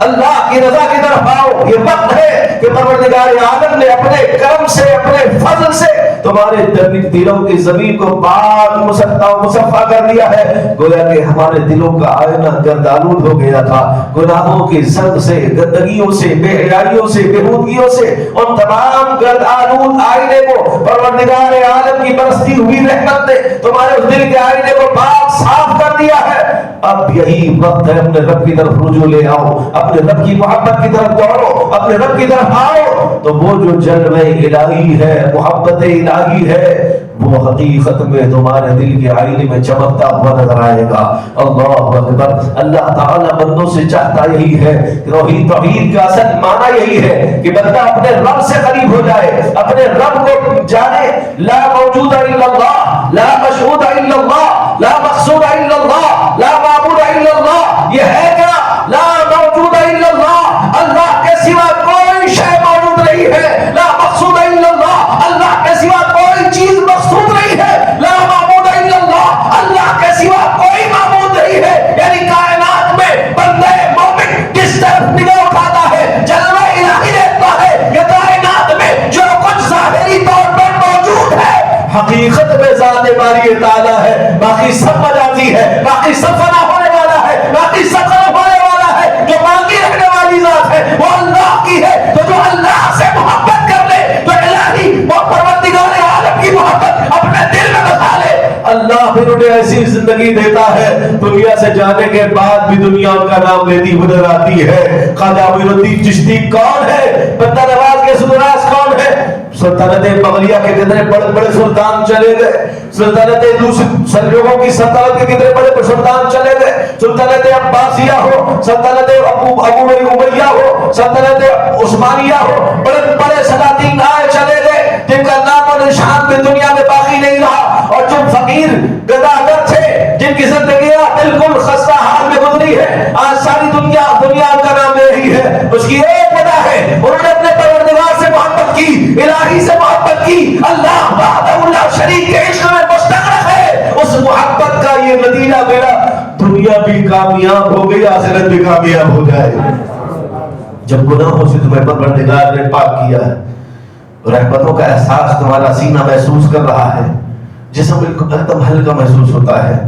اللہ کی رضا کی طرف آؤ. یہ وقت ہے کہ پروردگار عالم نے اپنے کرم سے اپنے فضل سے تمہارے دلوں کی زمین کو پاک مصفا کر دیا ہے. گویا کہ ہمارے دلوں کا آئینہ گردآلود ہو گیا تھا گناہوں کی زنگ سے, گندگیوں سے, بے حیائیوں سے, بےہودگیوں سے. ان تمام گردآلود آئینے کو پروردگار عالم کی برستی ہوئی رحمت نے تمہارے اس دل کے آئینے کو پاک صاف کر دیا ہے. اب یہی وقت ہے اپنے رب کی طرف رجوع لے آؤ, اپنے رب کی محبت کی طرف دوڑو, اپنے رب کی طرف آؤ. تو وہ جو جلوہ الہی ہے, محبت الہی ہے, وہ حقیقت میں تمہارے دل کے آئینے میں چمکتا ہوا نظر آئے گا. اللہ اکبر. اللہ تعالیٰ بندوں سے چاہتا یہی ہے. توحید کا اصل معنی یہی ہے کہ بندہ اپنے رب سے قریب ہو جائے, اپنے رب کو جانے. لا موجود الا اللہ, لا مشہود الا اللہ, لا مقصود الا اللہ, لا معبود الا اللہ. یہ ہے کیا؟ لا موجود الا اللہ, اللہ کے سوا کوئی شے موجود نہیں ہے. لا مقصود الا اللہ, اللہ کے سوا کوئی چیز مقصود نہیں ہے. لا معبود الا اللہ, اللہ کے سوا کوئی معبود نہیں ہے. یعنی کائنات میں بندے مومن کس طرف نگاہ اٹھاتا ہے جلوہ الہی دیکھتا ہے. یہ کائنات میں جو کچھ ظاہری طور پر موجود ہے حقیقت میں ذات باری تعالیٰ ہے. باقی سب مجازی ہے, باقی سب فنا ہونے والا ہے, باقی سب ختم ہونے والا ہے. جو باقی رہنے والی ذات ہے وہ اللہ کی ہے. تو جو اللہ سے محبت کر لے تو الہی وہ پروردگار عالم کی محبت اپنے دل میں بسا لے. اللہ پھر انہیں ایسی زندگی دیتا ہے دنیا سے جانے کے بعد بھی دنیا ان کا نام لیتی نظر آتی ہے. خواجہ معین الدین چشتی کون ہے؟ بندہ نواز کے سدراس کون ہے؟ سلطنت بغلیہ کے کتنے بڑے بڑے سلطان چلے گئے. سلطنت سلجوقوں کی سلطنت کے کتنے بڑے سلطان چلے گئے. سلطنت عباسیہ ہو, سلطنت ابو امیہ ہو, سلطنت عثمانیہ ہو, بڑے بڑے سلاطین آئے چلے گئے جن کا نام و نشان بھی دنیا میں باقی نہیں رہا. اور جو فقیر گداگر تھے جن کی زندگیاں بالکل خستہ حال میں گزری ہے, آج ساری دنیا کا نام لے رہی ہے. اس کی ایک وجہ ہے انہوں نے اپنے پروردگار سے محبت کی, الہی سے محبت کی. اللہ وحدہ لا شریک کے عشق میں مستغرق ہے. اس محبت کا یہ نتیجہ میرا دنیا بھی کامیاب ہو گئی, آخرت بھی کامیاب ہو جائے. جب گناہوں سے تمہیں پروردگار نے پاک کیا ہے, رحمتوں کا احساس تمہارا سینہ محسوس کر رہا ہے, جسم ایک دم ہلکا محسوس ہوتا ہے.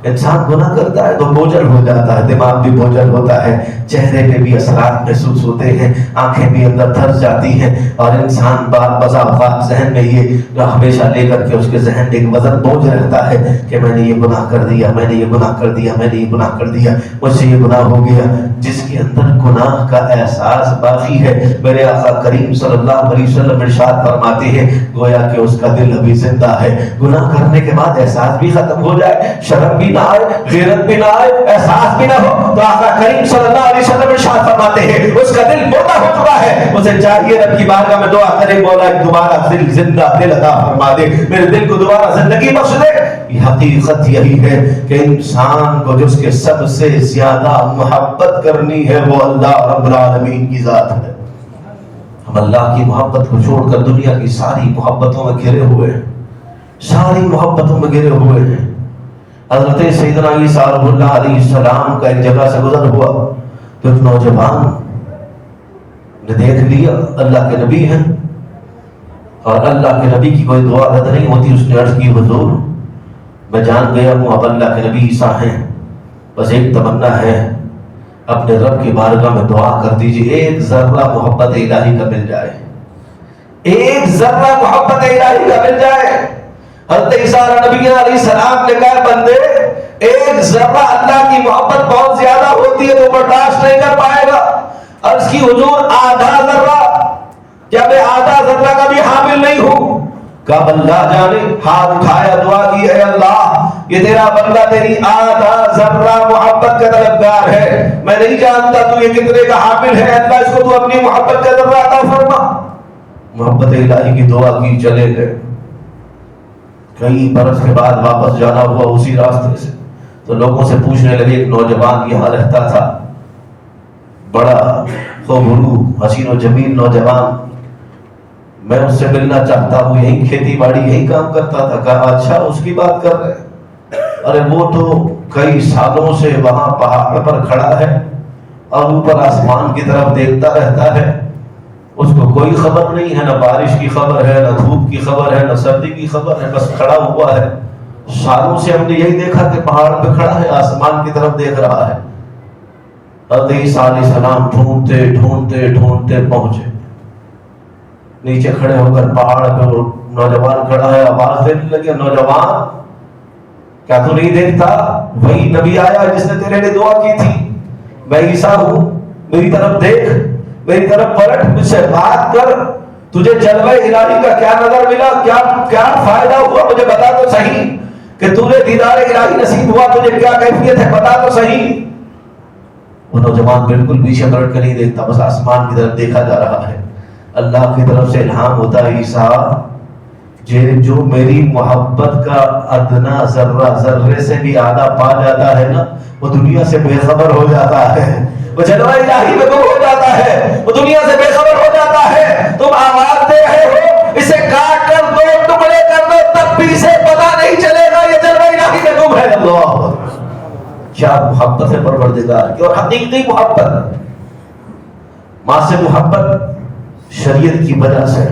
انسان گناہ کرتا ہے تو بوجھل ہو جاتا ہے, دماغ بھی بوجھل ہوتا ہے, چہرے پہ بھی اثرات محسوس ہوتے ہیں, آنکھیں بھی اندر دھس جاتی ہیں. اور انسان بازا اوقات ذہن میں یہ ہمیشہ لے کر کے اس کے ذہن میں ایک وزن بوجھ رہتا ہے کہ میں نے یہ گناہ کر دیا, میں نے یہ گناہ کر دیا, میں نے یہ گناہ کر دیا, مجھ سے یہ گناہ ہو گیا. جس کے اندر گناہ کا احساس باقی ہے, میرے آقا کریم صلی اللہ علیہ وسلم ارشاد فرماتے ہیں گویا کہ اس کا دل ابھی زندہ ہے. گناہ کرنے کے بعد احساس بھی ختم ہو جائے, شرم بھی نہ آئے, غیرت بھی نہ آئے, احساس بھی نہ ہو, تو آقا کریم صلی اللہ علیہ وسلم ارشاد فرماتے ہیں اس کا دل مردہ ہو چکا ہے. اسے چاہیے رب کی بارگاہ میں دعا کرے, مولا دوبارہ دل زندہ دل عطا فرما دے, میرے دل کو دوبارہ زندگی بخش دے. یہ حقیقت یہی ہے کہ انسان کو جس کے سب سے زیادہ محبت کرنی ہے وہ اللہ رب العالمین کی ذات ہے. ہم اللہ کی محبت کو چھوڑ کر دنیا کی ساری محبتوں میں گھرے ہوئے ہیں, ساری محبتوں میں گھرے ہوئے ہیں. حضرت سیدنا عیسیٰ علیہ السلام کا ایک جگہ سے گزر ہوا تو ایک نوجوان نے دیکھ لیا اللہ کے نبی ہیں, اور اللہ کے نبی کی کوئی دعا رد نہیں ہوتی. اس نے عرض کی حضور میں جان گیا ہوں اب اللہ کے نبی عیسیٰ ہیں, بس ایک تمنا ہے اپنے رب کی بارگاہ میں دعا کر دیجیے ایک ذرہ محبت الہی کا مل جائے, ایک ذرہ محبت الہی کا مل جائے. حضرت عیسیٰ نبی علیہ السلام نے کہا بندے ایک ذرہ اللہ کی محبت بہت زیادہ ہوتی ہے تو برداشت نہیں کر پائے گا. عرض کی حضور آدھا ذرہ, کیا میں آدھا ذرہ کا بھی حامل نہیں ہوں؟ کہا اللہ جانے, ہاتھ اٹھایا دعا کی, اے اللہ یہ تیرا بندہ تیری آدھا ذرہ محبت کا طلبگار ہے, میں نہیں جانتا تو یہ کتنے کا حامل ہے, اللہ اس کو تو اپنی محبت کا ذرہ عطا فرما. محبت الہی کی دعا کی, چلے گئے. کئی برس کے بعد واپس جانا ہوا اسی راستے سے, تو لوگوں سے پوچھنے لگے ایک نوجوان یہاں رہتا تھا, بڑا خوبرو حسین و جمیل نوجوان, میں اس سے ملنا چاہتا ہوں, یہی کھیتی باڑی یہی کام کرتا تھا. کہا اچھا اس کی بات کر رہے, ارے وہ تو کئی سالوں سے وہاں پہاڑ پر کھڑا ہے, اور اوپر آسمان کی طرف دیکھتا رہتا ہے. اس کو کوئی خبر نہیں ہے، نہ بارش کی خبر ہے، نہ دھوپ کی خبر ہے، نہ سردی کی خبر ہے، بس کھڑا ہوا ہے. سالوں سے ہم نے یہی دیکھا کہ پہاڑ پہ کھڑا ہے، آسمان کی طرف دیکھ رہا ہے. حضرت عیسیٰ علیہ السلام ڈھونڈتے ڈھونڈتے ڈھونڈتے پہنچے. نیچے کھڑے ہو کر پہاڑ پہ وہ نوجوان کھڑا ہے، آواز دینے لگے، نوجوان کیا تو نہیں دیکھتا وہی نبی آیا جس نے تیرے لیے دعا کی تھی؟ میں عیسیٰ ہوں، میری طرف دیکھ، میری طرف پلٹ، مجھ سے بات کر. تجھے جلوہ الہی کا کیا نظر ملا، کیا فائدہ ہوا، مجھے بتا تو صحیح کہ تجھے دیدار الہی نصیب ہوا، تجھے کیا کیفیت ہے، بتا تو صحیح. وہ نوجوان بالکل پیچھے پلٹ کر نہیں دیکھتا، بس آسمان کی طرف دیکھا جا رہا ہے. اللہ کی طرف سے الہام ہوتا ہے، عیسیٰ جو میری محبت کا ادنا ذرہ، ذرے سے بھی آدھا پا جاتا ہے نا، وہ دنیا سے بے خبر ہو جاتا ہے، وہ جلوہ الہی میں گم ہو جاتا ہے، وہ دنیا سے بے خبر ہو جاتا ہے. تم آواز دے رہے ہو اسے کاٹ کر دو، ٹکڑے کر دو، تب بھی اسے پتا نہیں چلے گا یہ جلوہ الہی میں گم ہے. اللہ کیا محبت ہے پروردگار کی، اور حقیقی محبت. ماں سے محبت شریعت کی وجہ سے،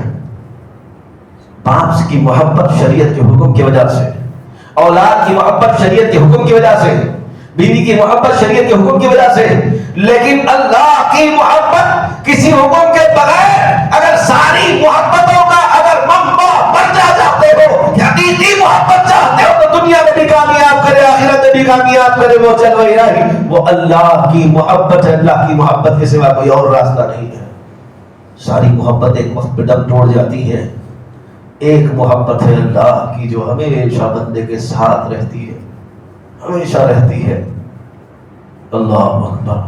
باپ کی محبت شریعت کے حکم کی وجہ سے، اولاد کی محبت شریعت کے حکم کی وجہ سے، بیوی کی محبت شریعت کے حکم کی وجہ سے. لیکن اللہ کی محبت کسی حکم کے بغیر، اگر ساری محبتوں کا اگر منبع بن جاتے ہو، حقیقی محبت چاہتے ہو تو دنیا میں بھی کامیاب کرے، آخرت میں بھی کامیاب کرے، وہ جلوہ الہی، وہ اللہ کی محبت ہے. اللہ کی محبت کے سوا کوئی اور راستہ نہیں ہے. ساری محبت ایک وقت پہ دم توڑ جاتی ہے. ایک محبت ہے اللہ کی جو ہمیشہ بندے کے ساتھ رہتی ہے، ہمیشہ رہتی ہے. اللہ اکبر.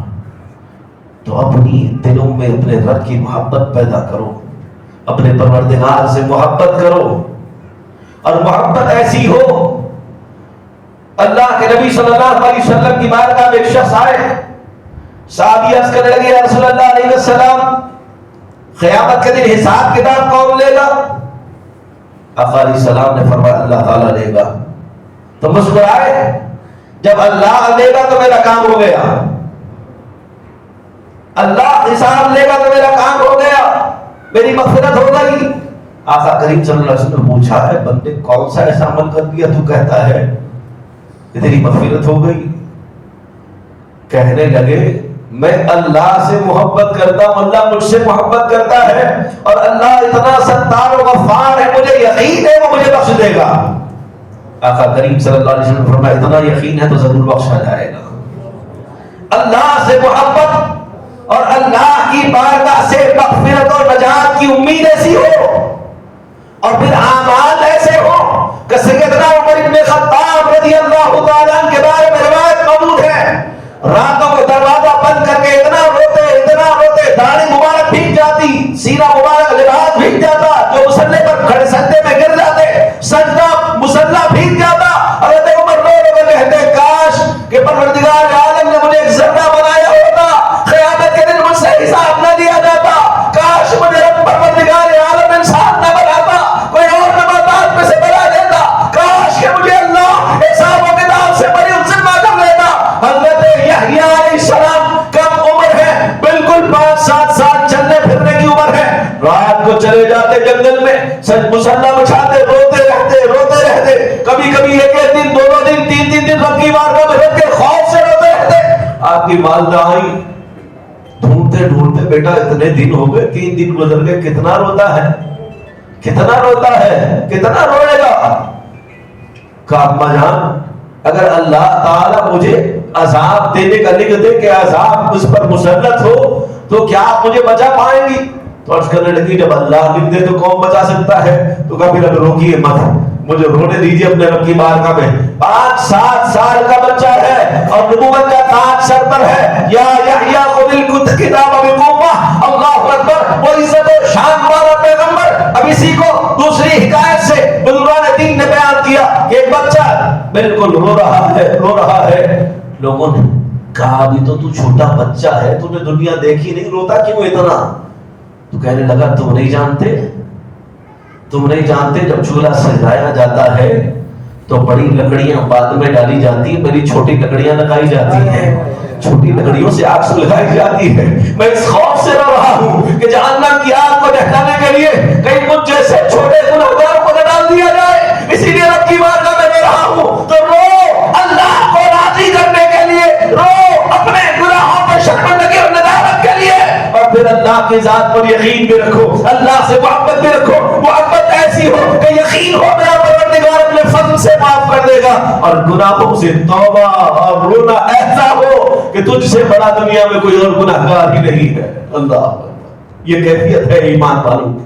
تو اپنی دلوں میں اپنے رب کی محبت پیدا کرو، اپنے پروردگار سے محبت کرو، اور محبت ایسی ہو. اللہ کے نبی صلی اللہ علیہ وسلم کی بارگاہ میں ایک شخص آئے، صحابی عرض کرنے لگے، یا رسول اللہ علیہ وسلم قیامت کے دن حساب کتاب کون لے گا؟ آقا علیہ السلام نے فرمایا اللہ تعالیٰ لے گا. تو مسکرائے، جب اللہ لے گا تو میرا کام ہو گیا، اللہ حساب لے گا تو میرا کام ہو گیا، میری مغفرت ہو گئی. آقا کریم صلی اللہ علیہ وسلم نے پوچھا ہے بندے کون سا ایسا عمل کر دیا تو کہتا ہے کہ تیری مغفرت ہو گئی؟ کہنے لگے میں اللہ سے محبت کرتا ہوں، اللہ مجھ سے محبت کرتا ہے، اور اللہ اتنا ستار و غفار ہے، مجھے یقین ہے وہ مجھے بخش دے گا. آقا کریم صلی اللہ علیہ وسلم نے فرمایا اتنا یقین ہے تو ضرور بخشا جائے گا. اللہ سے محبت اور اللہ کی بارگاہ سے مغفرت اور نجات کی امید ایسی ہو، اور پھر اعمال ایسے ہو کہ سیدنا عمر بن خطاب رضی اللہ تعالیٰ عنہ کے بارے میں روایت موجود ہے، راتوں کو دروازہ بند کر کے اتنا روتے، داڑھی مبارک بھیگ جاتی، سینہ مبارک لباس بھیگ جاتا، جو مصلی پر کھڑے سجدے میں گر جاتے، سجدہ مصلی بھیگ جاتا. حضرت عمر رو رو کہتے کاش کہ پروردگار عالم نے مجھے ایک ذرہ بنایا ہوتا، قیامت کے دن مجھ سے حساب نہ لیا جاتا، کاش مجھے پروردگار عالم انسان نہ بناتا، کوئی اور نباتات میں سے بنا دیتا، کاش کہ مجھے اللہ حساب و کتاب سے بڑی ذمہ کر لیتا. حضرت یحییٰ علیہ السلام کم عمر ہے، بالکل 5-7 سال چلنے پھرنے کی عمر ہے. رات کو چلے جاتے جنگل میں، مصلی بچھاتے، روتے رہتے، کبھی ایک دن، 2 دن، 3 دن رب کی بارگاہ میں رکھ کے خوف سے روتے رہتے. آپ کی والدہ آئی، ڈھونڈتے بیٹا اتنے دن ہو گئے، 3 دن گزر گئے، کتنا روتا ہے، کتنا روئے گا؟ کہا اما جان اگر اللہ تعالیٰ مجھے عذاب دینے کا لکھ دے کہ عذاب اس پر مسلط ہو تو کیا آپ مجھے بچا پائیں گی؟ تو عرض کرنے لگی جب اللہ لکھ دے تو کون بچا سکتا ہے؟ تو کہا پھر اب روکیے مت، مجھے رونے دیجیے اپنے رب کی بارگاہ میں. 5-7 سال کا بچہ ہے اور نبوت کا تاج سر پر ہے. یا یحییٰ خذ الکتاب بقوہ، اللہ اکبر، وہ عزت و شان والا پیغمبر. اب اسی کو دوسری حکایت سے بزرگان دین نے بیان کیا کہ ایک بچہ بالکل رو رہا ہے. لوگوں نے کہا ابھی تو چھوٹا بچہ ہے، تو نے دنیا دیکھی نہیں، روتا کیوں اتنا؟ تو کہنے لگا تم نہیں جانتے جب چولہا سجایا جاتا ہے تو بڑی لکڑیاں بعد میں ڈالی جاتی ہیں، بڑی چھوٹی لکڑیاں لگائی جاتی ہیں. چھوٹی لکڑیوں سے آگ سلگائی جاتی ہے. میں اس خوف سے رو رہا ہوں کہ جہنم کی آگ کو دہکانے کے لیے کہیں مجھ جیسے چھوٹے گنہگاروں کو نہ ڈال دیا جائے. اسی لیے رب کی بارگاہ میں رو رہا ہوں. تو رو اللہ کو راضی کرنے کے لیے, رو اپنے گناہوں پر شرمندگی اور ندامت کے لیے, اور پھر اللہ کی ذات پر یقین بھی رکھو, اللہ سے محبت بھی رکھو. محبت ایسی ہو کہ یقین ہو میرا پروردگار اپنے فضل سے معاف کر دے گا, اور گناہوں سے توبہ اور رونا ایسا ہو کہ تجھ سے بڑا دنیا میں کوئی اور گناہگار ہی نہیں ہے. اللہ, یہ کیفیت ہے ایمان والوں.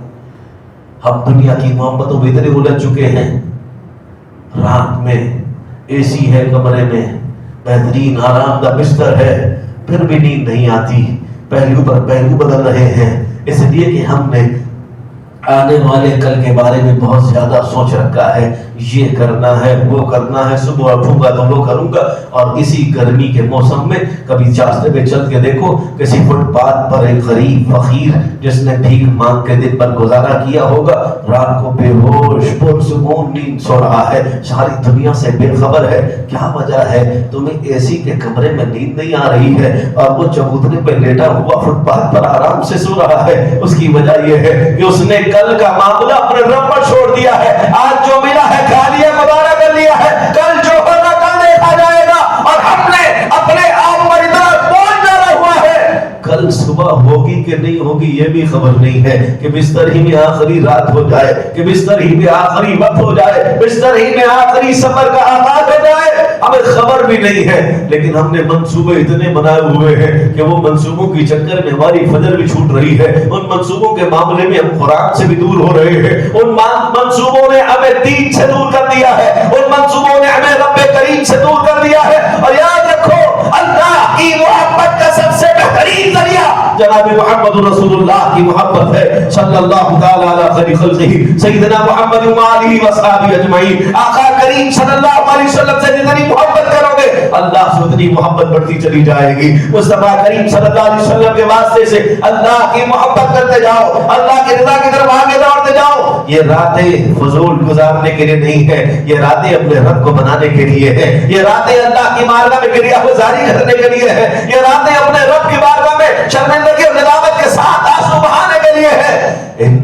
ہم دنیا کی محبتوں میں اتنے الجھ چکے ہیں. رات میں اے سی ہے کمرے میں, بہترین آرام دہ بستر ہے, پھر بھی نیند نہیں آتی. پہلو پر پہلو بدل رہے ہیں, اس لیے کہ ہم نے آنے والے کل کے بارے میں بہت زیادہ سوچ رکھا ہے. یہ کرنا ہے, وہ کرنا ہے, صبح اٹھوں گا تو وہ کروں گا. اور اسی گرمی کے موسم میں کبھی چاشتے پہ چل کے دیکھو, کسی فٹ پاتھ پر ایک غریب فقیر جس نے بھیک مانگ کے دن پر گزارا کیا ہوگا, رات کو بے ہوش پرسکون نیند سو رہا ہے, ساری دنیا سے بے خبر ہے. کیا وجہ ہے؟ تمہیں اے سی کے کمرے میں نیند نہیں آ رہی ہے, اور وہ چبوترے پہ لیٹا ہوا فٹ پاتھ پر آرام سے سو رہا ہے. اس کی وجہ یہ ہے کہ اس نے کل کا معاملہ اپنے رب پر چھوڑ دیا ہے. آج جو ملا ہے کھا لیا, گزارا کر لیا ہے, کل جو ہوگا کل دیکھا جائے گا. اور ہم نے اپنے آپ پر اتنا بوجھ ڈالا ہوا ہے, کل صبح ہوگی کہ نہیں ہوگی یہ بھی خبر نہیں ہے. کہ بستر ہی میں آخری رات ہو جائے, کہ بستر ہی میں آخری وقت ہو جائے, بستر ہی میں آخری سفر کا آغاز ہو جائے, ہمیں خبر بھی نہیں ہے. لیکن ہم نے منصوبے اتنے بنائے ہوئے ہیں کہ وہ منصوبوں کی چکر میں ہماری فجر بھی چھوٹ رہی ہے. ان منصوبوں کے معاملے میں ہم قرآن سے بھی دور ہو رہے ہیں. ان منصوبوں نے ہمیں دین سے دور کر دیا ہے, ان منصوبوں نے ہمیں رب کریم سے دور کر دیا ہے. اور یاد رکھو, اللہ کی محبت کا سب سے بہترین ذریعہ جناب محمد رسول اللہ کی محبت ہے. صلی اللہ تعالی علی خیر خلقہ سیدنا محمد و آلہ و صحابہ اجمعین. آقا کریم صلی اللہ علیہ وسلم سے جتنی محبت کرو گے, اللہ سے اتنی محبت بڑھتی چلی جائے گی. مصطفیٰ کریم صلی اللہ علیہ وسلم کے واسطے سے اللہ کی محبت کرتے جاؤ, اللہ کی رضا کی طرف آگے دوڑتے جاؤ. یہ راتیں فضول گزارنے کے لیے نہیں ہے, یہ راتیں اپنے رب کو بنانے کے لیے ہے. یہ راتیں اللہ کی بارگاہ میں کریا گزاری کرنے کے لیے ہے. یہ راتیں اپنے رب کی بارگاہ میں شرمندگی اور ندامت کے ساتھ آنسو بہانے کے لیے ہے.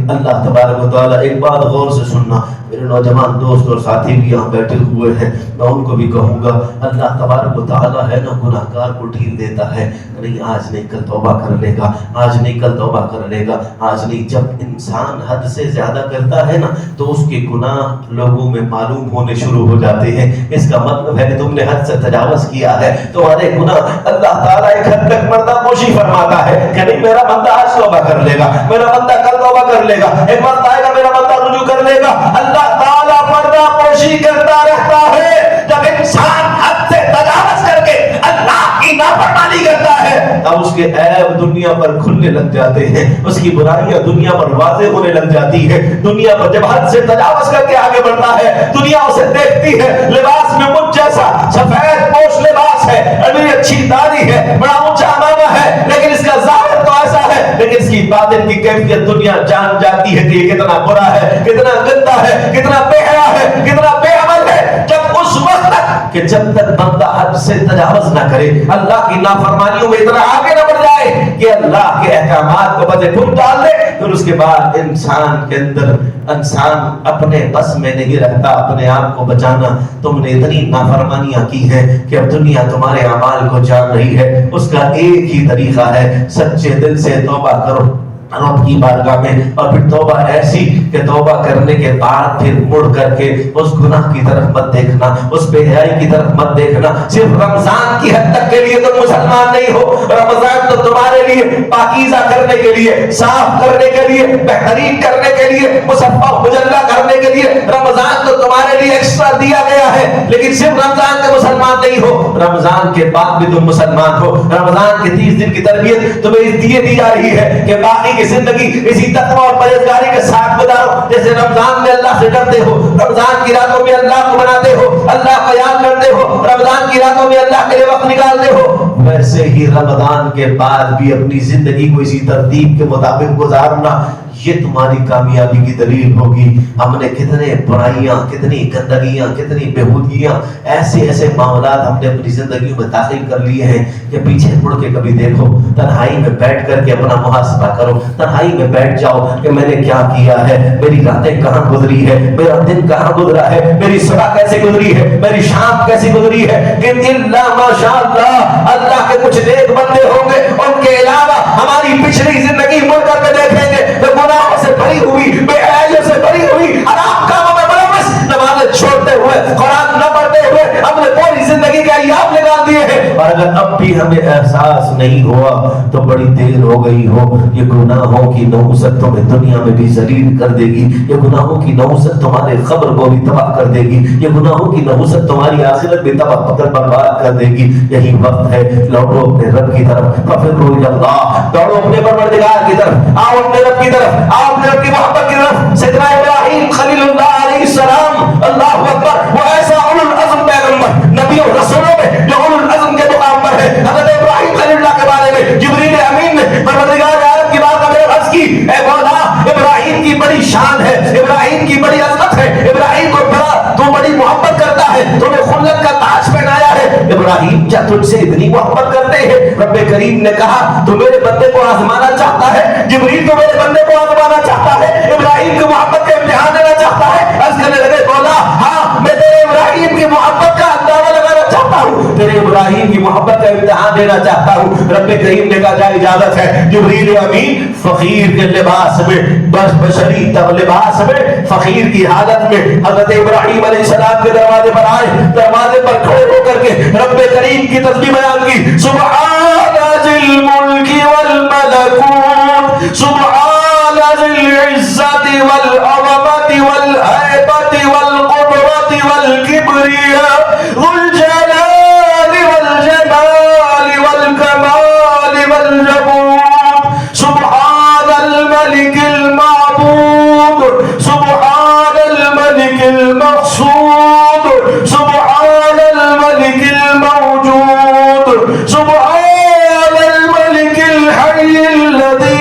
اللہ تبارک و تعالیٰ, ایک بات غور سے سننا, میرے نوجوان دوست اور ساتھی بھی یہاں بیٹھے ہوئے ہیں, میں ان کو بھی کہوں گا, اللہ تبارک و تعالیٰ ہے نا گناہگار کو ڈھیل دیتا ہے. نہیں آج نہیں کل توبہ کر لے گا, آج نہیں کل توبہ کر لے گا, آج نہیں. جب انسان حد سے زیادہ کرتا ہے نا تو اس کے گناہ لوگوں میں معلوم ہونے شروع ہو جاتے ہیں. اس کا مطلب ہے کہ تم نے حد سے تجاوز کیا ہے. تمہارے گناہ اللہ تعالیٰ ایک حد تک پردہ پوشی فرماتا ہے کہ نہیں میرا بندہ آج توبہ کر لے گا, میرا بندہ کل توبہ کر لے گا, ایک وقت آئے گا میرا بندہ رجوع کر لے گا. اللہ تعالیٰ پردہ پوشی کرتا رہتا ہے. جب انسان حد سے تجاوز کر کے اللہ کی نافرمانی کرتا ہے تب اس کے عیب دنیا پر کھلنے لگ جاتے ہیں, اس کی برائیاں دنیا پر واضح ہونے لگ جاتی ہے. دنیا پر جب حد سے تجاوز کر کے آگے بڑھتا ہے, دنیا اسے دیکھتی ہے, لباس میں مجھ جیسا سفید پوش لباس ہے, بڑی اچھی داڑھی ہے, بڑا اونچا امامہ ہے, لیکن اس کا ظاہر تو ایسا ہے, لیکن اس کی باطن کی کیفیت دنیا جان جاتی ہے کہ یہ کتنا برا ہے, کتنا گندا ہے, کتنا بے حیا ہے, کتنا بے عمل ہے. جب اس وقت تک کہ جب تک بندہ حد سے تجاوز نہ کرے, اللہ کی نافرمانیوں میں اتنا آگے نہ بڑھ جائے کہ اللہ کے احکامات کو بدے خود ڈال دے, پھر اس کے بعد انسان کے اندر انسان اپنے بس میں نہیں رہتا اپنے آپ کو بچانا. تم نے اتنی نافرمانیاں کی ہیں کہ اب دنیا تمہارے اعمال کو جان رہی ہے. اس کا ایک ہی طریقہ ہے, سچے دل سے توبہ کرو رب کی بارگاہ میں, اور پھر توبہ ایسی کہ توبہ کرنے کے بعد پھر مڑ کر کے اس گناہ کی طرف مت دیکھنا, اس بے حیائی کی طرف مت دیکھنا. صرف رمضان کی حد تک کے لیے تم مسلمان نہیں ہو. رمضان تو تمہارے لیے پاکیزہ کرنے کے لیے, صاف کرنے کے لیے, بہترین کرنے کے لیے, مصفح مجلہ کرنے کے لیے رمضان تو تمہارے لیے ایکسٹرا دیا گیا ہے. لیکن صرف رمضان کے مسلمان نہیں ہو, رمضان کے بعد بھی تم مسلمان ہو. رمضان کے 30 دن کی تربیت تمہیں اس لیے دی جا رہی ہے کہ باقی کی زندگی اسی تقوی اور پرہیزگاری کے ساتھ گزارو. جیسے رمضان میں اللہ سے ڈرتے ہو, رمضان کی راتوں میں اللہ کو مناتے ہو, اللہ کو یاد کرتے ہو, رمضان کی راتوں میں اللہ کے لیے وقت نکالتے ہو, ویسے ہی رمضان کے بعد بھی اپنی زندگی کو اسی ترتیب کے مطابق گزارنا. یہ تمہاری کامیابی کی دلیل ہوگی. ہم نے کتنے برائیاں، کتنی گندگیاں، کتنی بےہودگیاں، ایسے ایسے معاملات ہم نے اپنی زندگیوں میں داخل کر لیے ہیں کہ پیچھے مڑ کے کبھی دیکھو، تنہائی میں بیٹھ کر کے اپنا محاسبہ کرو، تنہائی میں بیٹھ جاؤ کہ میں نے کیا کیا ہے، میری راتیں کہاں گزری ہے، میرا دن کہاں گزرا ہے، میری صبح کیسے گزری ہے، میری شام کیسی گزری ہے. کہ الا ماشاء اللہ، اللہ کے کچھ نیک بندے ہوں گے، ان کے علاوہ ہماری پچھلی زندگی مڑ کر کے دیکھیں گے تو گناہوں سے بھری ہوئی، بے حیائیوں سے بھری ہوئی، حرام کاموں میں ملوث، نمازیں چھوڑتے ہوئے، قرآن نہ پڑھتے ہوئے ہم نے پوری زندگی کے ایام نکال دیے ہیں. اور اگر اب بھی ہمیں احساس نہیں ہوا تو بڑی دیر ہو گئی ہو. یہ گناہوں کی نحوست تمہیں دنیا میں بھی ذلیل کر دے گی، یہ گناہوں کی نحوست تمہارے قبر کو بھی تباہ کر دے گی، یہ گناہوں کی نحوست تمہاری آخرت بھی تباہ برباد کر دے گی. یہی وقت ہے، لوٹو اپنے رب کی طرف، ففروا الی اللہ، دوڑو اپنے پروردگار کی طرف، آؤ اپنے رب کی طرف، آؤ اپنے رب کی محبت کی طرف. سیدنا ابراہیم خلیل اللہ علیہ السلام، اللہ اکبر، وہ ایسا اولو العزم پیغمبر، نبی و رسولوں میں جو اولو العزم کے مقام پر ہے. حضرت ابراہیم خلیل اللہ کے بارے میں جبریل امین نے پروردگار عالم کی بات ہمیں عرض کی، اے مولا ابراہیم کی بڑی شان ہے، ابراہیم کی بڑی عظمت ہے، ابراہیم کو بڑا تو بڑی محبت کرتا ہے، تمہیں خلت کا تاج پہنایا ہے. ابراہیم کیا تجھ سے اتنی محبت کرتے ہیں؟ رب کریم نے کہا تو میرے بندے کو آزمانا چاہتا ہے، جبریل تو میرے بندے کو آزمانا چاہتا ہے، ابراہیم کی محبت کا امتحان دینا چاہتا ہے. عرض کرنے لگے مولا ہاں میں تیرے ابراہیم کی محبت کا اندازہ لگانا چاہتا ہوں، تیرے ابراہیم کی محبت کا امتحان دینا چاہتا ہوں. رب کریم نے کہا جائے اجازت ہے. جبریل امین فقیر کے لباس میں، بس بشری لباس میں، فقیر کی حالت میں حضرت ابراہیم علیہ السلام کے دروازے پر آئے، دروازے پر کھڑے ہو کر کے رب کریم کی تسبیح بیان کی. سبحان ذی الملک والملکوت، سبحان ذی العزت والعظمت والہیبت والقدرت والکبریاء، ذو الجلال والجمال والکمال والجبروت، سبحان الملک المعبود، سبحان الملک المقصود، سبحان الملک الموجود، سبحان الملک الحی الذی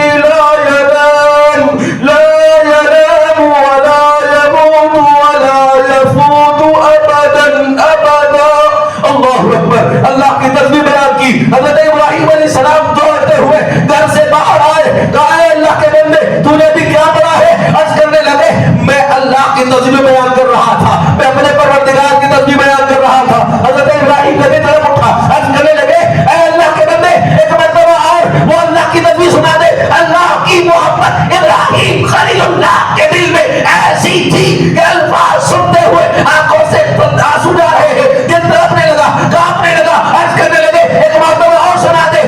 لا ينام ولا يموت ولا يفوت ابدا ابدا. اللہ اکبر، اللہ کی تسبیح بیان کی. حضرت ابراہیم علیہ السلام دوڑتے ہوئے گھر سے باہر آئے، کہا اے اللہ کے بندے تو نے بھی کیا پڑھا ہے؟ عرض کرنے لگے میں اللہ کی تسبیح بیان کر رہا تھا، میں اپنے پروردگار کی تسبیح بیان کر رہا تھا. حضرت ابراہیم نبی طرف اٹھا، عرض کرنے لگے اے اللہ کے بندے ایک مرتبہ اور وہ اللہ کی تسبیح سنا دے. اللہ کی محبت ابراہیم خلیل اللہ کے دل میں ایسی تھی کہ الفاظ سنتے ہوئے آنکھوں سے آنسو جا رہے ہیں، دل تڑپنے لگا، کانپنے لگا. عرض کرنے لگے ایک مرتبہ اور سنا دے.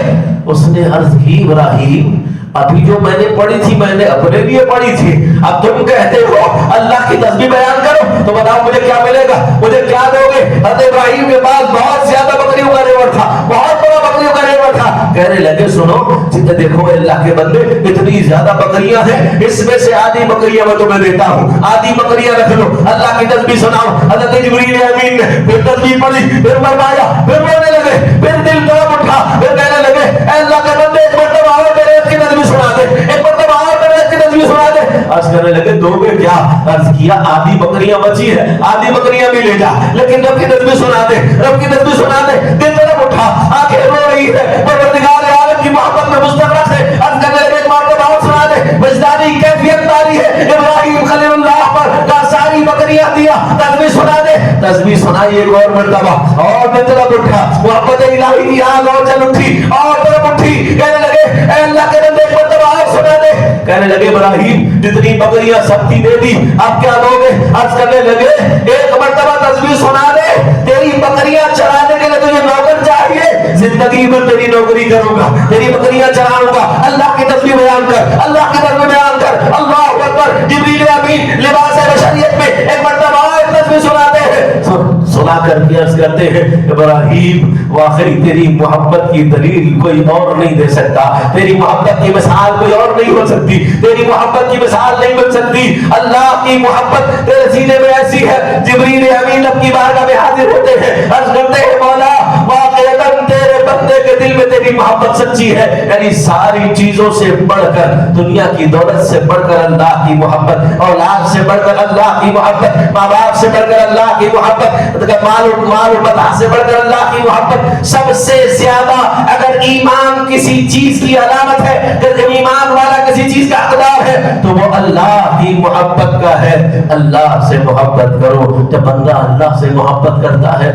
اس نے عرض کی ابراہیم ابھی جو میں نے پڑھی تھی میں نے اپنے لیے پڑھی تھی، اب تم کہتے ہو اللہ کی تسبیح بیان کرو تو بتاؤ مجھے کیا ملے گا، مجھے کیا دو گے؟ حضرت ابراہیم کے پاس بہت زیادہ بکریوں کا ریوڑ تھا، بہت بڑا بکریوں کا ریوڑ تھا. کہنے لگے سنو جتنے دیکھو اللہ کے بندے اتنی زیادہ بکریاں ہیں، اس میں سے آدھی بکریاں میں تمہیں دیتا ہوں، آدھی بکریاں رکھ لو، اللہ کی تسبیح سناؤ. حضرت جبریل امین نے پھر تسبیح پڑھی، پھر فرمایا، پھر رونے لگے، پھر دل تڑپ اٹھا، پھر کہنے لگے اے اللہ کے بندے ایک مرتبہ اور میرے کی تسبیح سنا دے، ایک مرتبہ اور میرے کی تسبیح سنا دے. عرض کرنے لگے دو گے کیا؟ عرض کیا آدھی بکریاں بچی ہے، آدھی بکریاں بھی لے جا، لیکن رب کی تسبیح سنا دے، رب کی تسبیح سنا دے. دل طرف اٹھا، آنکھیں رو رہی ہے، پروردگار عالم کی محبت میں مستغرق ہے. عرض کرنے لگے ایک مرتبہ اور سنا دے. وجدانی کیفیت تاری ہے ابراہیم خلیل اللہ پر کا ساری بکریاں دیا، تسبیح سنا دے. تسبیح سنائی ایک اور مرتبہ، اور دل طرف اٹھا، محبت الہی کی آگ اور جل اٹھی، اور طرف اٹھی. کہنے لگے اے اللہ کے بندے ایک مرتبہ اور سنا دے. کہنے لگے ابراہیم جتنی بکریاں سب کی دے دی، اب کیا دو گے؟ عرض کرنے لگے ایک مرتبہ تسبیح سنا دے. تیری بکریاں چرانے کے لیے تجھے نوکر چاہیے، زندگی میں تیری نوکری کروں گا، تیری بکریاں چراؤں گا. اللہ کی تسبیح بیان کر، اللہ کی تسبیح بیان کر. اللہ اکبر. جبریل امین لباس بشریت میں ایک مرتبہ اور تسبیح سناتے ہیں. سنا کر کے عرض کرتے ہیں ابراہیم واقعی تیری محبت کی دلیل کوئی اور نہیں دے سکتا، تیری محبت کی مثال کوئی اور نہیں ہو سکتی، تیری محبت کی مثال نہیں بن سکتی. اللہ کی محبت تیرے سینے میں ایسی ہے. جبریل امین اپنی بارگاہ میں حاضر ہوتے ہیں، عرض کرتے ہیں مولا واقعتاً تیرے بندے کے دل میں تیری محبت سچی ہے، یعنی ساری چیزوں سے بڑھ کر، دنیا کی دولت سے بڑھ کر اللہ کی محبت، اولاد سے بڑھ کر اللہ کی محبت، ماں باپ سے بڑھ کر اللہ کی محبت، مال و متاع سے بڑھ کر اللہ کی محبت، سب سے زیادہ اگر ایمان کسی چیز کی علامت ہے، اگر ایمان والا کسی چیز کا حقدار ہے تو وہ اللہ کی محبت کا ہے۔ اللہ سے محبت کرو۔ جب بندہ اللہ سے محبت کرتا ہے،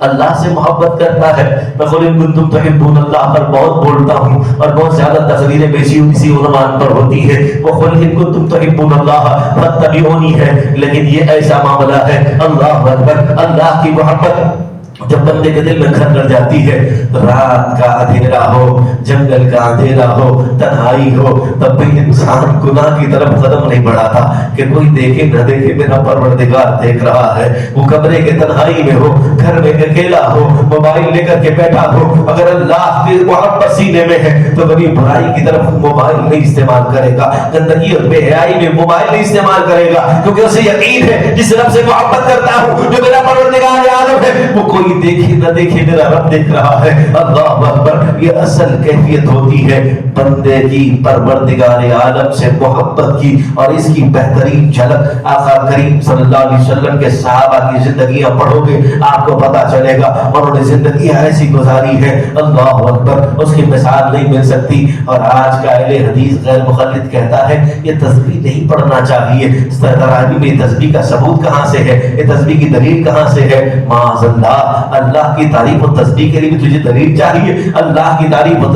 اللہ سے محبت کرتا ہے، میں قل ان کنتم تحبون اللہ پر بہت بولتا ہوں اور بہت زیادہ تقریریں بیچی اسی عنوان پر ہوتی ہے، وہ قل ان کنتم تحبون اللہ فاتبعونی ہے، لیکن یہ ایسا معاملہ ہے، اللہ اکبر، اللہ کی محبت جب بندے کے دل میں گھر کر جاتی ہے، رات کا اندھیرا ہو، جنگل کا اندھیرا ہو، تنہائی ہو، تب بھی انسان گناہ کی طرف قدم نہیں بڑھاتا کہ کوئی دیکھے نہ دیکھے، میرا پروردگار دیکھ رہا ہے۔ وہ کمرے کے تنہائی میں ہو، گھر میں اکیلا ہو، موبائل لے کر کے بیٹھا ہو، اگر اللہ کی محبت سینے میں ہے تو کبھی برائی کی طرف موبائل نہیں استعمال کرے گا، گندگی اور بے حیائی میں موبائل نہیں استعمال کرے گا، کیونکہ اسے یقین ہے جس رب سے محبت کرتا ہوں جو میرا پروردگار عالم ہے، وہ کوئی دیکھے نہ دیکھے میرا رب دیکھ رہا ہے۔ اللہ اکبر، یہ اصل کیفیت ہوتی ہے بندے کی پروردگار عالم سے محبت کی، اور اس کی بہترین جھلک آقا کریم صلی اللہ علیہ وسلم کے صحابہ کی زندگیاں پڑھو گے آپ کو پتا چلے گا، انہوں نے زندگی ایسی گزاری ہے، اللہ اکبر، اس کی مثال نہیں مل سکتی۔ اور آج کا اہل حدیث غیر مخلد کہتا ہے یہ تسبیح نہیں پڑھنا چاہیے، تراویح میں تسبیح کا ثبوت کہاں سے ہے، یہ تسبیح کی دلیل کہاں سے ہے؟ معاذ اللہ، اللہ کی تعریف و تسبیح کے لیے بھی تجھے دلیل چاہیے، اللہ کی تعریف و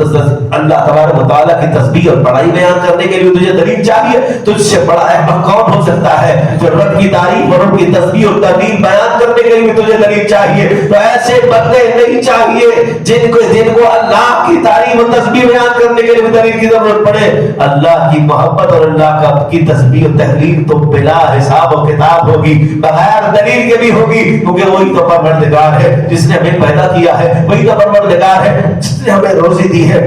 اللہ تبارک و تعالیٰ کی تسبیح اور بڑائی بیان کرنے کے لیے تجھے دلیل چاہیے۔ تجھ سے بڑا احمق کون ہو سکتا ہے جو رب کی تعریف اور رب کی تسبیح اور تحلیل بیان کرنے کے لیے بھی تجھے دلیل چاہیے؟ تو ایسے بندے نہیں چاہیے جن کو اللہ کی تعریف و تسبیح بیان کرنے کے لیے بھی دلیل کی ضرورت پڑے۔ اللہ کی محبت اور اللہ کی تسبیح و تحلیل تو بلا حساب و کتاب ہوگی، بغیر دلیل کے بھی ہوگی، کیونکہ وہی تو پروردگار ہے جس نے ہمیں پیدا کیا ہے، وہی تو پروردگار ہے جس نے ہمیں روزی دی ہے۔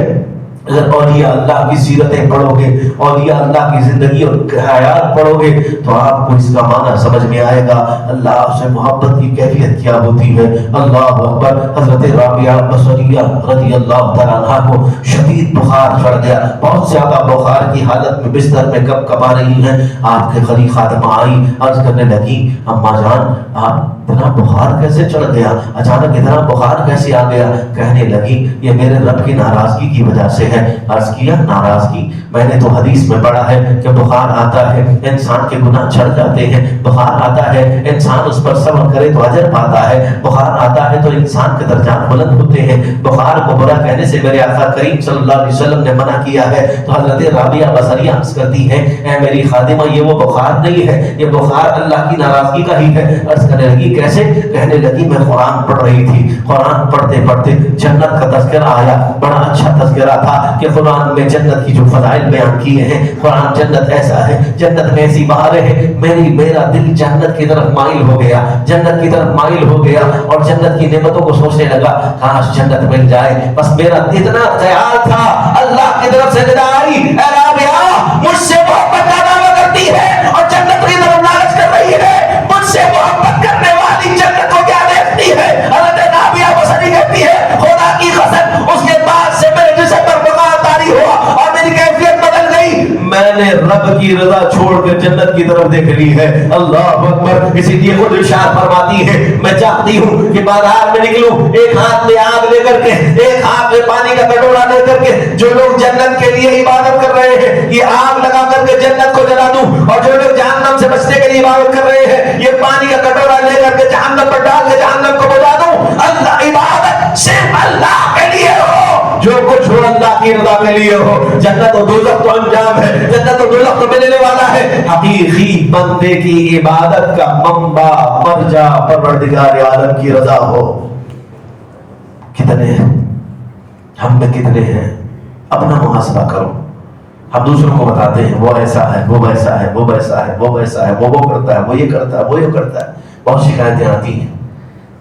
اگر اولیاء اللہ کی سیرتیں پڑھو گے، اولیاء اللہ کی زندگی اور حیات پڑھو گے تو آپ کو اس کا معنی سمجھ میں آئے گا، اللہ سے محبت کی کیفیت کیا ہوتی ہے۔ اللہ اکبر، حضرت رابعہ بصریہ رضی اللہ تعالیٰ عنہ کو شدید بخار چڑھ گیا، بہت زیادہ بخار کی حالت میں بستر میں کب کبا رہی ہیں، آپ کے قریب خادمہ آئی، عرض کرنے لگی اماں جان آپ اتنا بخار کیسے چڑھ گیا، اچانک اتنا بخار کیسے آ گیا؟ کہنے لگی یہ میرے رب کی ناراضگی کی وجہ سے ہے۔ عرض کیا ناراضگی؟ میں نے تو حدیث میں پڑھا ہے کہ بخار آتا ہے انسان کے گناہ چھڑ جاتے ہیں، بخار آتا ہے انسان اس پر صبر کرے تو اجر پاتا ہے، بخار آتا ہے تو انسان کے درجات بلند ہوتے ہیں، بخار کو برا کہنے سے میرے آقا کریم صلی اللہ علیہ وسلم نے منع کیا ہے۔ تو حضرت رابعہ بصریہ عرض کرتی ہیں اے میری خادمہ یہ وہ بخار نہیں ہے، یہ بخار اللہ کی ناراضگی کا ہی ہے۔ عرض کرنے لگی کیسے؟ کہنے لگی میں قرآن پڑھ رہی تھی، قرآن پڑھتے پڑھتے جنت کا تذکرہ آیا، بڑا اچھا تذکرہ تھا کہ قرآن میں جنت کی جو فضائل بیان کیے ہیں، قرآن جنت ایسا ہے، جنت میں ایسی بہاریں ہیں، میرا دل جنت کی طرف مائل ہو گیا، جنت کی طرف مائل ہو گیا اور جنت کی نعمتوں کو سوچنے لگا کاش جنت مل جائے۔ بس میرا اتنا خیال تھا، اللہ کی طرف سے ندا آئی اے رابعہ مجھ سے محبت کا دعویٰ کرتی ہے اور جنت کی طرف لالچ کر رہی ہے، مجھ سے محبت کرنے والی جنت کو کیا دیکھتی ہے؟ حضرت رابعہ بصری کہتی ہے خدا کی قسم اس کے بعد سے میرے جسم پر بخار طاری ہوا اور میری کیفیت بدل گئی، میں نے رب کی رضا چھوڑ کر جنت کی طرف دیکھ لی ہے۔ اللہ اکبر، اسی لیے خود ارشاد فرماتی ہے میں چاہتی ہوں کہ بازار میں نکلوں ایک ہاتھ میں آگ لے کر کے، ایک ہاتھ میں پانی کا کٹورا لے کر کے، جو لوگ جنت کے لیے عبادت کر رہے ہیں یہ آگ لگا کر کے جنت کو جلا دوں، اور جو لوگ جہنم سے بچنے کے لیے عبادت کر رہے ہیں یہ پانی کا کٹورا لے کر کے جہنم پر ڈال کے جہنم کو بجا دوں۔ اللہ عبادت صرف اللہ کے لیے ہو، جو کچھ ہو اللہ کی رضا کے لیے ہو۔ جنت و دوزخ تو انجام ہے، جنت و دوزخ تو ملنے والا ہے، حقیقی بندے کی عبادت کا منبع مرجع پروردگار عالم کی رضا ہو۔ کتنے ہم میں کتنے ہیں؟ اپنا محاسبہ کرو۔ ہم دوسروں کو بتاتے ہیں وہ ایسا ہے، وہ ویسا ہے، وہ ویسا ہے، وہ ویسا ہے، وہ کرتا ہے، وہ یہ کرتا ہے، وہ یہ کرتا ہے، بہت شکایتیں آتی ہیں۔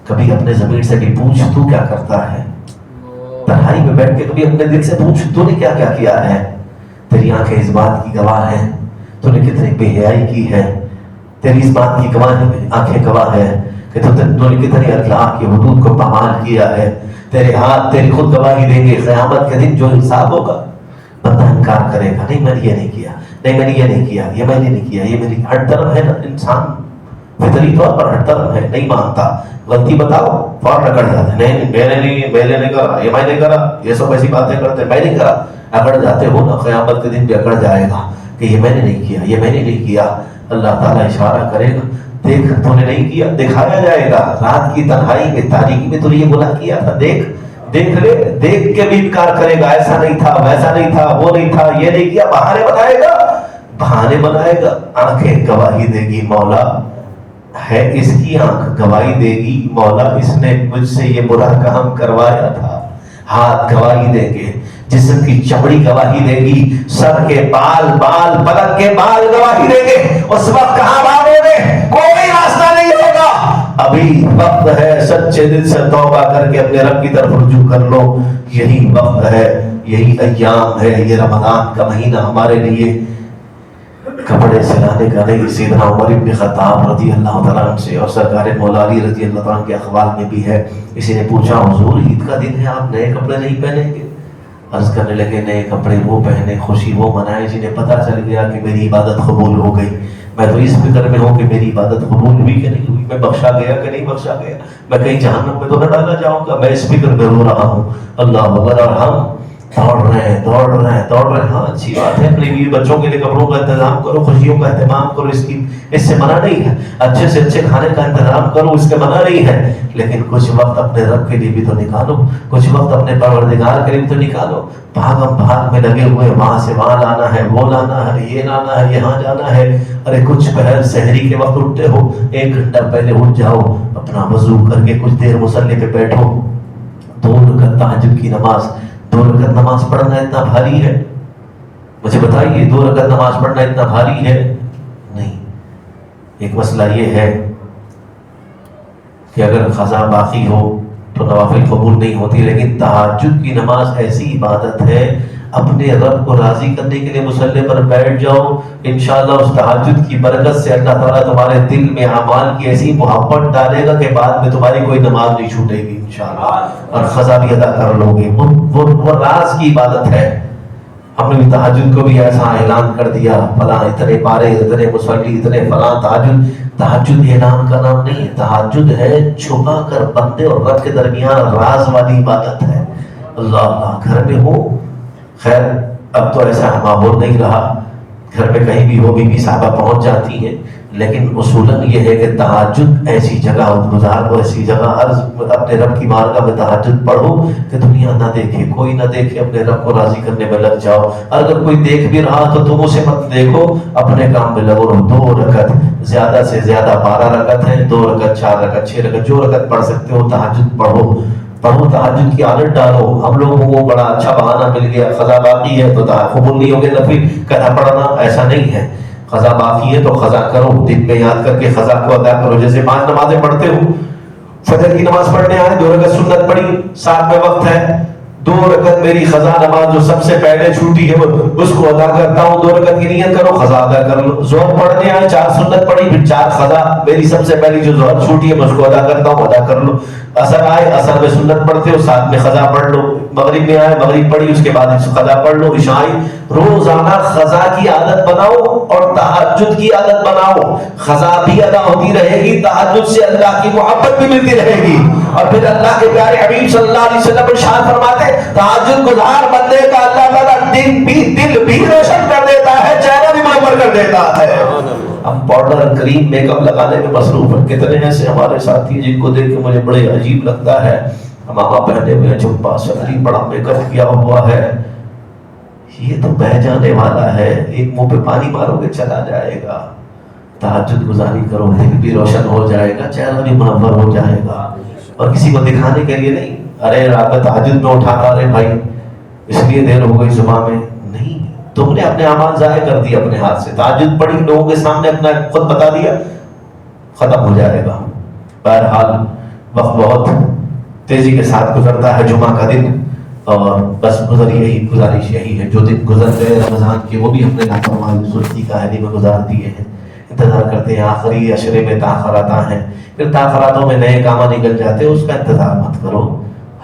کبھی اپنے ضمیر سے بھی پوچھ تو کیا کرتا ہے؟ تنہائی میں بیٹھ کے کبھی اپنے دل سے پوچھ تو نے کیا کیا کیا ہے؟ تیری آنکھیں اس بات کی گواہ ہیں تو نے کتنی بے حیائی کی ہے، تیری اس بات کی گواہ آنکھیں گواہ ہے کہ تو نے کتنے اخلاق کے حدود کو پامال کیا ہے، تیرے ہاتھ تیری خود گواہی دیں گے. قیامت کے دن جو حساب ہوگا بندہ انکار کرے گا, نہیں میں نے یہ نہیں کیا, نہیں میں نے یہ نہیں کیا, یہ میں نے نہیں کیا, یہ میری ہر طرف ہے نا, انسان فطری طور پر ہر طرف ہے, نہیں مانتا. غلطی بتاؤ فوراً اکڑ جاتے ہیں, نہیں میں نے کرا, یہ میں نے کرا, یہ سب ایسی باتیں کرتے ہیں, میں نہیں کرا, اکڑ جاتے ہو نا. قیامت کے دن بھی اکڑ جائے گا کہ یہ میں نے نہیں کیا, یہ میں نے نہیں کیا. اللہ تعالیٰ اشارہ کرے گا, دیکھ تو نے نہیں کیا, دکھایا جائے گا. رات کی تنہائی میں تاریکی میں تو یہ گناہ کیا تھا, دیکھ لے. دیکھ کے بھی انکار کرے گا, ایسا نہیں تھا, ویسا نہیں تھا, وہ نہیں تھا, یہ نہیں کیا. بہانے بنائے گا. آنکھیں گواہی دے گی مولا ہے اس کی آنکھ گواہی دے گی مولا اس نے مجھ سے یہ برا کام کروایا تھا. ہاتھ گواہی دیں گے, جسم کی چمڑی گواہی دے گی, سر کے بال پلک کے بال گواہی دیں گے. اس وقت کہاں بھاگو گے, کوئی راستہ نہیں ہوگا. ابھی وقت ہے, سچے دل سے توبہ کر کے اپنے رب کی طرف رجوع کر لو. یہی وقت ہے, یہی ایام ہے, یہ رمضان کا مہینہ ہمارے لیے کپڑے سلانے کا نہیں. سیدنا عمر بن خطاب رضی اللہ تعالیٰ عنہ سے اور سرکار مولا علی رضی اللہ تعالیٰ عنہ کے اقوال میں بھی ہے, کسی نے پوچھا حضور عید کا دن ہے آپ نئے کپڑے نہیں پہنیں گے؟ عرض کرنے لگے نئے کپڑے وہ پہنے, خوشی وہ منائے جنہیں پتہ چل گیا کہ میری عبادت قبول ہو گئی. میں تو اس فکر میں ہوں کہ میری عبادت قبول ہوئی کہ نہیں ہوئی, میں بخشا گیا کہ نہیں بخشا گیا, میں کہیں جہنم میں تو نہ ڈالا جاؤں گا. میں اس فکر میں رو رہا ہوں. اللہ اکبر. اور ہم دوڑ رہے ہیں. ہاں اچھی بات ہے, اپنے بیوی بچوں کے لیے کپڑوں کا انتظام کرو, خوشیوں کا اہتمام کرو, اس سے منع نہیں ہے. اچھے سے اچھے کھانے کا انتظام کرو, اس سے منع نہیں ہے. لیکن کچھ وقت اپنے رب کے لیے بھی تو نکالو, کچھ وقت اپنے پروردگار کے لیے بھی تو نکالو. بھاگ میں لگے ہوئے, وہاں سے وہاں لانا ہے, وہ لانا ہے, یہ لانا ہے, یہاں جانا ہے. ارے کچھ پہر سحری کے وقت اٹھتے ہو, 1 گھنٹہ پہلے اٹھ جاؤ, اپنا وضو کر کے کچھ دیر مصلی پہ بیٹھو. 2 رکعت تہجد کی نماز, 2 رکعت نماز پڑھنا اتنا بھاری ہے؟ مجھے بتائیے 2 رکعت نماز پڑھنا اتنا بھاری ہے؟ نہیں. ایک مسئلہ یہ ہے کہ اگر قضا باقی ہو تو نوافل قبول نہیں ہوتی, لیکن تہجد کی نماز ایسی عبادت ہے, اپنے رب کو راضی کرنے کے لیے مصلی پر بیٹھ جاؤ. انشاءاللہ اس تہجد کی برکت سے اللہ تعالیٰ تمہارے دل میں اعمال کی ایسی محبت ڈالے گا کہ بعد میں تمہاری کوئی نماز نہیں چھوٹے گی انشاءاللہ, اور قضا بھی ادا کر لو گے. وہ راز کی عبادت ہے. ہم نے بھی تہجد کو بھی ایسا اعلان کر دیا, فلاں اتنے پارے, اتنے مصلی, اتنے فلاں تہجد. تہجد اعلان کا نام نہیں ہے, تہجد ہے چھپا کر بندے اور رب کے درمیان راز والی عبادت ہے. اللہ گھر میں ہو, خیر اب تو ایسا ماحول نہیں رہا, گھر میں کہیں بھی ہو بیوی صاحبہ پہنچ جاتی ہیں, لیکن اصولاً یہ ہے کہ تہجد ایسی جگہ گزارو, ایسی جگہ اپنے رب کی بارگاہ میں تہجد پڑھو کہ دنیا نہ دیکھے, کوئی نہ دیکھے, اپنے رب کو راضی کرنے میں لگ جاؤ. اگر کوئی دیکھ بھی رہا تو تم اسے مت دیکھو, اپنے کام میں لگو رہو. 2 رکعت, زیادہ سے زیادہ 12 رکعت ہیں, 2 رکعت, 4 رکعت, 6 رکعت, جو رکعت پڑھ سکتے ہو تہجد پڑھو. تہجد کی عادت ڈالو. ہم لوگوں کو بڑا اچھا بہانہ مل گیا, قضا باقی ہے تو قبول نہیں ہوگے نفل قضا پڑھنا, ایسا نہیں ہے. قضا باقی ہے تو قضا کرو, دن میں یاد کر کے قضا کو ادا کرو. جیسے 5 نمازیں پڑھتے ہو, فجر کی نماز پڑھنے آئے, 2 رکعت سنت پڑھی, ساتھ میں وقت ہے, 2 رکعت میری قضا نماز جو سب سے پہلے چھوٹی ہے اس کو ادا کرتا ہوں, 2 رکعت کی نیت کرو, قضا ادا کر لو. ظہر پڑھنے آئے, 4 سنت پڑھی, پھر 4 قضا, میری سب سے پہلی جو ظہر چھوٹی ہے میں اس کو ادا کرتا ہوں, ادا کر لو. اثر آئے, اثر میں سنت پڑھتے ہو, ساتھ میں قضا پڑھ لو. مغرب میں آئے, مغرب پڑھی, اس کے بعد قضا پڑھ لو. عشاء آئی, روزانہ قضا کی عادت بناؤ اور تہجد کی عادت بناؤ. قضا بھی ادا ہوتی رہے گی, تہجد سے اللہ کی محبت بھی ملتی رہے گی. اور پھر اللہ کے پیارے حبیب صلی اللہ علیہ وسلم ارشاد فرماتے, تہجد گزار بندے کا اللہ تعالیٰ دل بھی روشن کر دیتا ہے, چہرہ بھی منور کر دیتا ہے. ہم پاؤڈر, کریم, میک اپ لگانے میں مصروف ہیں. کتنے ایسے ہمارے ساتھی جن کو دیکھ کے مجھے بڑے عجیب لگتا ہے, امامہ پہنے ہوئے, جھپا سکری, بڑا میک اپ کیا ہوا ہے. یہ تو بہ جانے والا ہے, ایک منہ پہ پانی مارو گے چلا جائے گا. تہجد گزاری کرو, دل بھی روشن ہو جائے گا, چہرہ بھی منور ہو جائے گا. اور کسی کو دکھانے کے لیے نہیں, ارے رات میں تہجد میں اٹھاتا رہے بھائی اس لیے دیر ہو گئی صبح میں, نہیں. تم نے اپنے اعمال ضائع کر دیے اپنے ہاتھ سے. تہجد پڑھی, لوگوں کے سامنے اپنا خود بتا دیا, ختم ہو جائے گا. بہرحال وقت بہت تیزی کے ساتھ گزرتا ہے جمعہ کا دن, اور بس گزارش یہی ہے, جو دن گزر گئے رمضان کے وہ بھی ہم نے لاپرواہی سستی کا حیدی میں گزار دیے ہیں. انتظار کرتے ہیں آخری عشرے میں تاخرات ہیں, پھر تاخراتوں میں نئے کام نکل جاتے ہیں, اس کا انتظار مت کرو.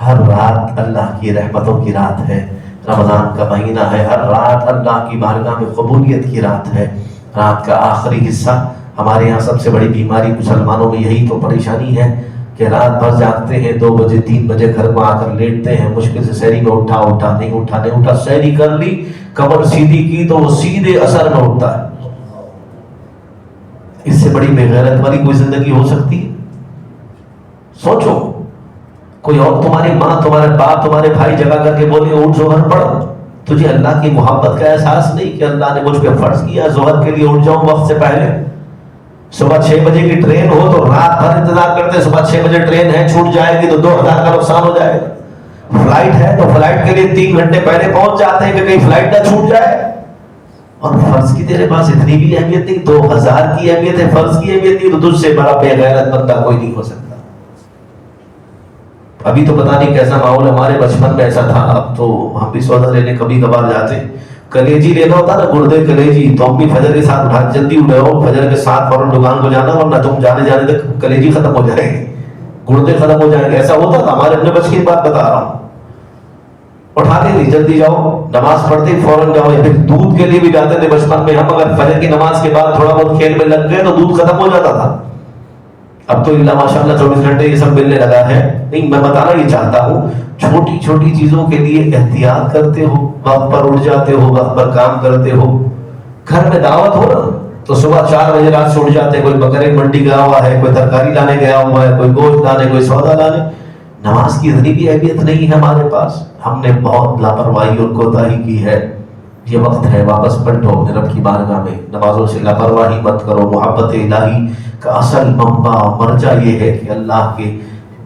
ہر رات اللہ کی رحمتوں کی رات ہے، رمضان کا مہینہ ہے، ہر رات اللہ کی بارگاہ میں قبولیت کی رات ہے۔ رات کا آخری حصہ، ہمارے یہاں سب سے بڑی بیماری مسلمانوں میں یہی تو پریشانی ہے کہ رات بھر جاگتے ہیں، 2 بجے 3 بجے گھر میں آ کر لیٹتے ہیں، مشکل سے سحری میں اٹھا نہیں اٹھا، سحری کر لی، کمر سیدھی کی تو وہ سیدھے اثر میں اٹھتا ہے۔ اس سے بڑی بے غیرت والی کوئی زندگی ہو سکتی ہے؟ سوچو، کوئی اور تمہاری ماں، تمہارے باپ، تمہارے بھائی جگہ کر کے بولے اٹھ ظہر پڑھ، تجھے اللہ کی محبت کا احساس نہیں کہ اللہ نے مجھ پہ فرض کیا ظہر کے لیے اٹھ جاؤں وقت سے پہلے؟ صبح 6 بجے کی ٹرین ہو تو رات بھر انتظار کرتے، صبح 6 بجے ٹرین ہے، چھوٹ جائے گی تو 2000 کا نقصان ہو جائے گا۔ فلائٹ ہے تو فلائٹ کے لیے 3 گھنٹے پہلے پہنچ جاتے ہیں کہ کہیں فلائٹ نہ چھوٹ جائے، اور فرض کی تیرے پاس اتنی بھی اہمیت نہیں، 2000 کی اہمیت ہے، فرض کی اہمیت نہیں، تو تجھ سے بڑا بے غیرت بندہ کوئی نہیں ہو سکتا۔ ابھی تو پتہ نہیں کیسا ماحول، ہمارے بچپن میں ایسا تھا، اب تو ہم بھی سودا لینے کبھی کبھار جاتے، کلیجی لینا ہوتا نا، گردے کلیجی، تو ہم بھی فجر کے ساتھ اٹھا جلدی اٹھے ہو، فجر کے ساتھ فوراً دکان کو جانا، ورنہ تم جانے تک کلیجی ختم ہو جائے گی، گردے ختم ہو جائیں گے، ایسا ہوتا تھا ہمارے اپنے بچے کی بات بتا رہا ہوں۔ اٹھاتے نہیں، جلدی جاؤ، نماز پڑھتے فوراً جاؤ، یا پھر دودھ کے لیے بھی جاتے تھے بچپن میں ہم، اگر فجر کی نماز کے بعد تھوڑا بہت کھیل میں لگ گئے تو دودھ ختم ہو جاتا تھا۔ اب تو اللہ ماشاء اللہ 24 گھنٹے یہ سب ملنے لگا ہے۔ نہیں، میں بتانا یہ چاہتا ہوں، چھوٹی چھوٹی چیزوں کے لیے احتیاط کرتے ہو، وقت پر اٹھ جاتے ہو، وقت پر کام کرتے ہو، گھر میں دعوت ہو نا تو صبح 4 بجے رات سے اٹھ جاتے، کوئی بکرے منڈی گیا ہوا ہے، کوئی ترکاری لانے گیا ہوا ہے، کوئی گوشت لانے، کوئی سودا لانے۔ نماز کی اتنی بھی اہمیت نہیں ہے ہمارے پاس، ہم نے بہت لاپرواہی اور کوتاہی کی ہے۔ یہ وقت ہے، واپس پلٹو اپنے رب کی بارگاہ میں، نمازوں سے لاپرواہی مت کرو۔ محبت الہی کا اصل منبع مرجع یہ ہے کہ اللہ کے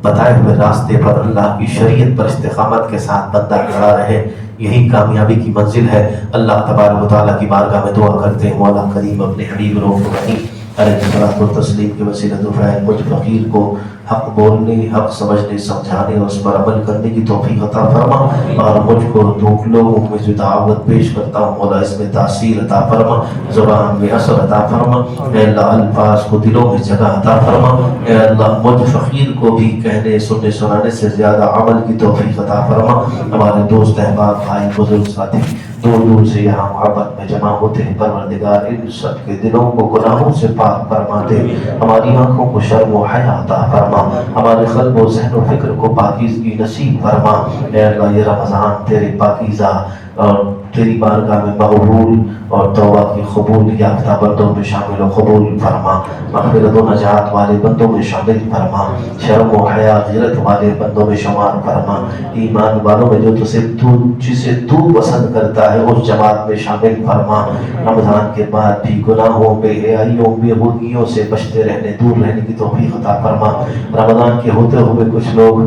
بتائے ہوئے راستے پر، اللہ کی شریعت پر استقامت کے ساتھ بندہ کھڑا رہے، یہی کامیابی کی منزل ہے۔ اللہ تبارک و تعالیٰ کی بارگاہ میں دعا کرتے ہیں، مولا کریم اپنے حبیب روح الرحیم علیہ الصلوۃ والتسلیم کے وسیلہ دعائے مجھ فقیر کو حق بولنے، حق سمجھنے، سمجھانے اور اس پر عمل کرنے کی توفیق عطا فرما، اور مجھ کو لوگوں میں جو دعوت پیش کرتا ہوں مولا اس میں تاثیر عطا فرما، زبان میں اثر عطا فرما، اے اللہ الفاظ کو دلوں میں جگہ عطا فرما، اے اللہ مجھ فقیر کو بھی کہنے سننے سنانے سے زیادہ عمل کی توفیق عطا فرما۔ ہمارے دوست احباب بھائی بزرگ ساتھی دور دور سے یہاں محبت میں جمع ہوتے ہیں، پروردگار ان سب کے دلوں کو گناہوں سے پاک فرما دے، ہماری آنکھوں کو شرم و حیا عطا فرما، ہمارے قلب و ذہن و فکر کو پاکیزگی نصیب فرما۔ اے اللہ یہ رمضان تیرے پاکیزہ اور تیری بارگاہ میں مقبول اور توبہ کی قبول یافتہ بندوں میں شامل و قبول فرما، مغفرت و نجات والے بندوں میں شامل فرما، شرم و حیا غیرت والے بندوں میں شمار فرما، ایمان والوں میں جو جسے تو پسند کرتا ہے اس جماعت میں شامل فرما۔ رمضان کے بعد بھی گناہوں بے حیائیوں بے غیرتیوں سے بچتے رہنے، دور رہنے کی توفیق عطا فرما۔ رمضان کے ہوتے ہوئے کچھ لوگ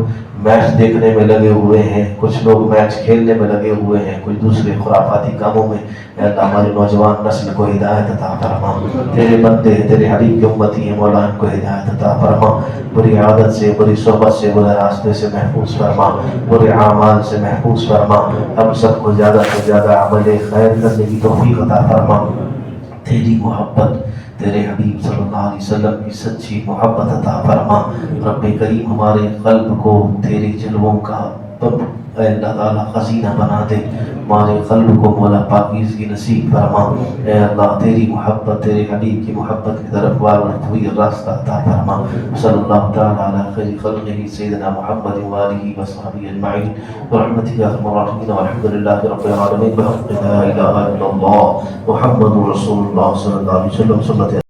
میچ دیکھنے میں لگے ہوئے ہیں، کچھ لوگ میچ کھیلنے میں لگے ہوئے ہیں، کچھ دوسرے خرافاتی کاموں میں، اے اللہ ہماری نوجوان نسل کو ہدایت عطا فرما، تیرے بندے تیرے حبیب کے امتی ہیں مولا ان کو ہدایت عطا فرما، بری عادت سے، بری صحبت سے، برے راستے سے محفوظ فرما، برے اعمال سے محفوظ فرما، ہم سب کو زیادہ سے زیادہ عمل خیر کرنے کی توفیق عطا فرما، تیری محبت تیرے حبیب صلی اللہ علیہ وسلم کی سچی محبت عطا فرما۔ رب کریم ہمارے قلب کو تیرے جلووں کا اے اللہ تعالیٰ خزینہ بنا دے، ہمارے قلب کو مولا پاکیزگی نصیب فرما، اے اللہ تیری محبت تیرے حبیب کی محبت کی طرف وارد ہوئی راستہ عطا فرما۔ صلی اللہ تعالیٰ علی خیر خلقہ سیدنا محمد وآلہ وصحبہ اجمعین برحمتک یا ارحم الراحمین والحمد للہ رب العالمین بحق لا الہ الا اللہ محمد رسول اللہ صلی اللہ علیہ وسلم۔